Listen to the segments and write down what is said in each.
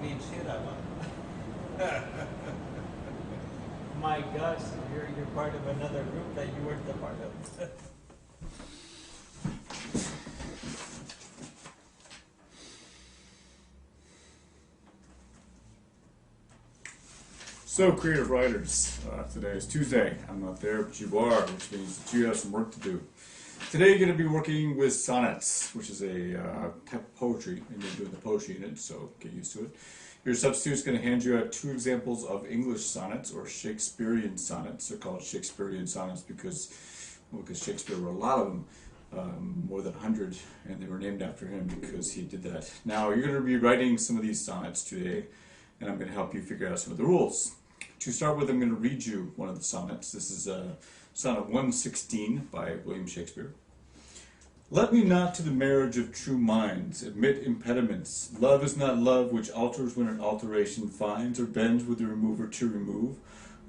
Shirama. My gosh, you're part of another group that you weren't the part of. So, creative writers, today is Tuesday. I'm not there, but you are, which means that you have some work to do. Today you're going to be working with sonnets, which is a type of poetry, and you're doing the poetry unit, so get used to it. Your substitute is going to hand you out 2 examples of English sonnets, or Shakespearean sonnets. They're called Shakespearean sonnets because Shakespeare wrote a lot of them, more than 100, and they were named after him because he did that. Now, you're going to be writing some of these sonnets today, and I'm going to help you figure out some of the rules. To start with, I'm going to read you one of the sonnets. This is Sonnet 116 by William Shakespeare. Let me not to the marriage of true minds admit impediments. Love is not love which alters when an alteration finds, or bends with the remover to remove.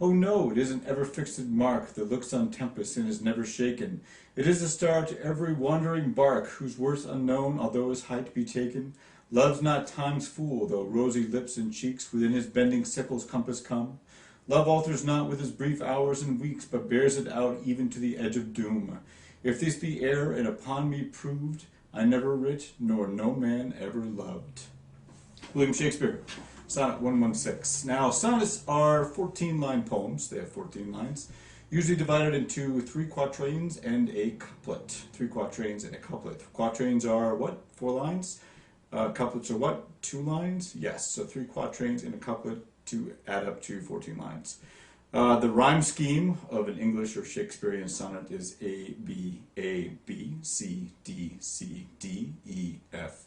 Oh no, it is an ever-fixed mark that looks on tempest and is never shaken. It is a star to every wandering bark, whose worth unknown, although his height be taken. Love's not time's fool, though rosy lips and cheeks within his bending sickle's compass come. Love alters not with his brief hours and weeks, but bears it out even to the edge of doom. If this be error and upon me proved, I never writ, nor no man ever loved. William Shakespeare, Sonnet 116. Now, sonnets are 14-line poems. They have 14 lines, usually divided into 3 quatrains and a couplet. 3 quatrains and a couplet. Quatrains are what? 4 lines? Couplets are what? 2 lines? Yes, so 3 quatrains and a couplet to add up to 14 lines. The rhyme scheme of an English or Shakespearean sonnet is A, B, C, D, C, D, E, F,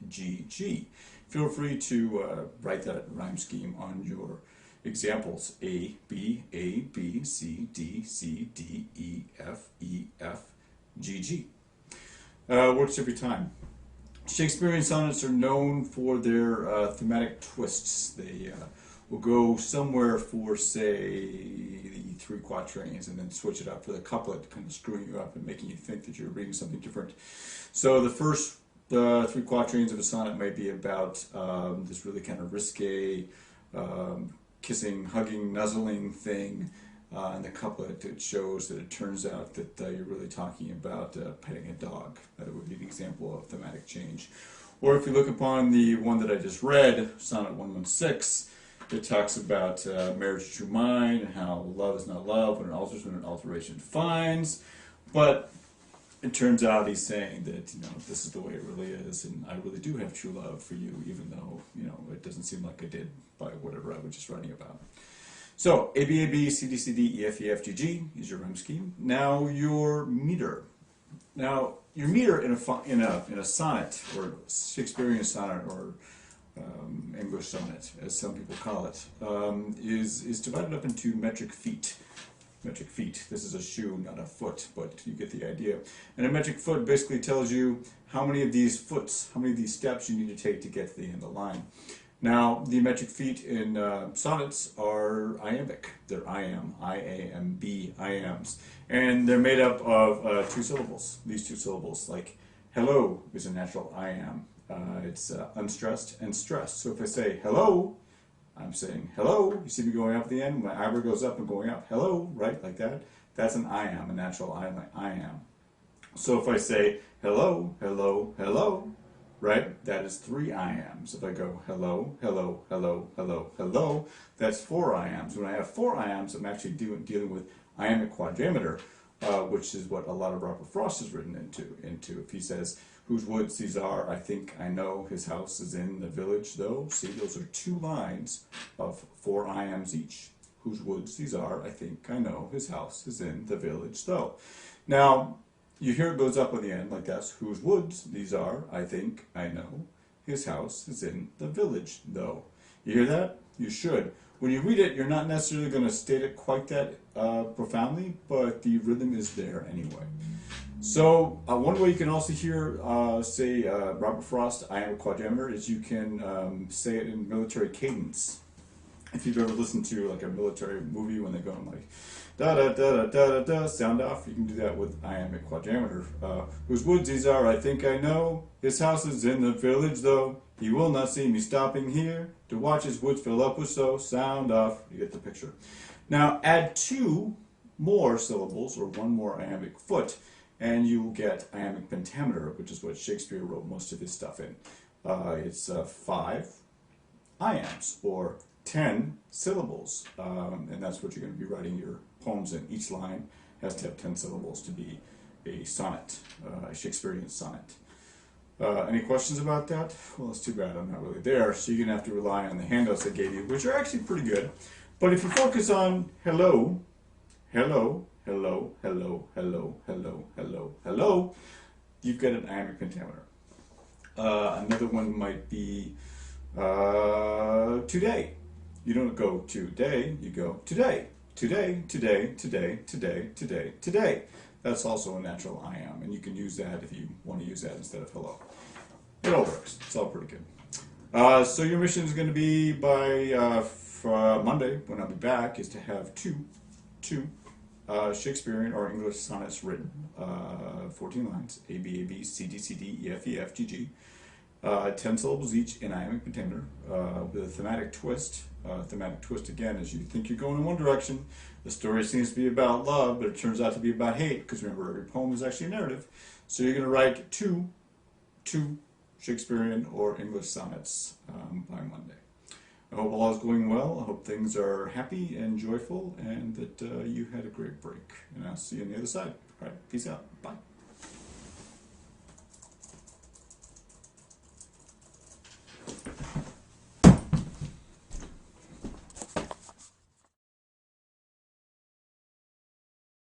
G, G. Feel free to write that rhyme scheme on your examples. A, B, C, D, C, D, E, F, G, G. Works every time. Shakespearean sonnets are known for their thematic twists. They will go somewhere for, say, the 3 quatrains and then switch it up for the couplet, kind of screwing you up and making you think that you're reading something different. So the first 3 quatrains of a sonnet might be about this really kind of risque kissing, hugging, nuzzling thing. And the couplet, it shows that it turns out that you're really talking about petting a dog. That would be an example of thematic change. Or if you look upon the one that I just read, Sonnet 116, it talks about marriage to true mind and how love is not love when it alters when an alteration finds. But it turns out he's saying that, this is the way it really is, and I really do have true love for you, even though, it doesn't seem like I did by whatever I was just writing about. So, A, B, A, B, C, D, C, D, E, F, E, F, G, G is your rhyme scheme. Now, your meter. Now, your meter in a sonnet, or Shakespearean sonnet, or English sonnet, as some people call it, is divided up into metric feet. Metric feet. This is a shoe, not a foot, but you get the idea. And a metric foot basically tells you how many of these steps you need to take to get to the end of the line. Now, the metric feet in sonnets are iambic. They're I-am, I-A-M-B, I-ams. And they're made up of 2 syllables. These 2 syllables, like hello is a natural I-am. It's unstressed and stressed. So if I say hello, I'm saying hello. You see me going up at the end? My eyebrow goes up and going up. Hello, right? Like that. That's an I-am, a natural I-am. So if I say hello, hello, hello, right? That is 3 I-ams. If I go hello, hello, hello, hello, hello, that's 4 I-ams. When I have 4 I-ams, I'm actually dealing with iambic quadrimeter, which is what a lot of Robert Frost is written into. If he says, whose woods these are, I think I know, his house is in the village though. See, those are 2 lines of 4 I-ams each. Whose woods these are, I think I know, his house is in the village though. Now, you hear it goes up on the end like this. Whose woods these are, I think I know, his house is in the village though. You hear that? You should. When you read it, you're not necessarily going to state it quite that profoundly, but the rhythm is there anyway. So one way you can also hear, say, Robert Frost, iambic quadrimeter, is you can say it in military cadence. If you've ever listened to like a military movie when they're going like da da da da da da sound off, you can do that with iambic quadrimeter. Whose woods these are, I think I know. His house is in the village though. He will not see me stopping here to watch his woods fill up with snow. Sound off. You get the picture. Now add 2 more syllables or 1 more iambic foot, and you will get iambic pentameter, which is what Shakespeare wrote most of his stuff in. It's 5 iambs, or 10 syllables, and that's what you're going to be writing your poems in. Each line has to have 10 syllables to be a sonnet, a Shakespearean sonnet. Any questions about that? Well, it's too bad I'm not really there, so you're going to have to rely on the handouts I gave you, which are actually pretty good. But if you focus on hello, hello, hello, hello, hello, hello, hello, hello, you've got an iambic pentameter. Another one might be today. You don't go today, you go today. Today, today, today, today, today, today. That's also a natural iamb, and you can use that if you want to use that instead of hello. It all works. It's all pretty good. So your mission is going to be by Monday, when I'll be back, is to have two Shakespearean or English sonnets written, 14 lines, A, B, A, B, C, D, C, D, E, F, E, F, G, G. 10 syllables each in iambic pentameter, with a thematic twist. Thematic twist, again, is you think you're going in one direction, the story seems to be about love, but it turns out to be about hate, because remember, every poem is actually a narrative. So you're going to write two Shakespearean or English sonnets by Monday. I hope all is going well. I hope things are happy and joyful, and that you had a great break. And I'll see you on the other side. All right, peace out. Bye.